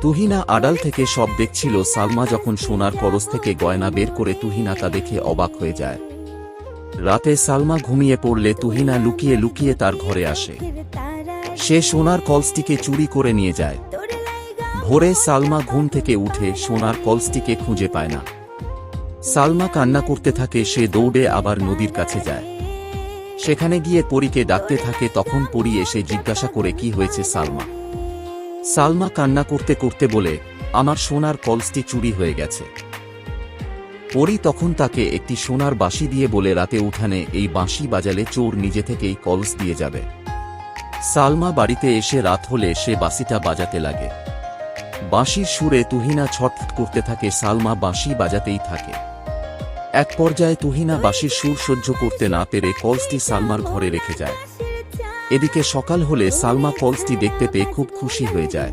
তুহিনা আড়াল থেকে সব দেখছিল। সালমা যখন সোনার কলস থেকে গয়না বের করে তুহিনা তা দেখে অবাক হয়ে যায়। রাতে সালমা ঘুমিয়ে পড়লে তুহিনা লুকিয়ে লুকিয়ে তার ঘরে আসে। সে সোনার কলসটিকে চুরি করে নিয়ে যায়। ভোরে সালমা ঘুম থেকে উঠে সোনার কলসটিকে খুঁজে পায় না। সালমা কান্না করতে থাকে। সে দৌড়ে আবার নদীর কাছে যায়। সেখানে গিয়ে পরীকে ডাকতে থাকে। তখন পরী এসে জিজ্ঞাসা করে কি হয়েছে সালমা কান্না করতে করতে বলে, আমার সোনার কলসটি চুরি হয়ে গেছে। পরী তখন তাকে একটি সোনার বাঁশি দিয়ে বলে, রাতে উঠানে এই বাঁশি বাজালে চোর নিজে থেকেই কলস দিয়ে যাবে। সালমা বাড়িতে এসে রাত হলে সে বাঁশিটা বাজাতে লাগে। বাঁশির সুরে তুহিনা ছটফট করতে থাকে। সালমা বাঁশি বাজাতেই থাকে। এক পর্যায়ে তুহিনা বাঁশির সুর সহ্য করতে না পেরে কলসটি সালমার ঘরে রেখে যায়। এদিকে সকাল হলে সালমা কলসটি দেখতে পেয়ে খুব খুশি হয়ে যায়।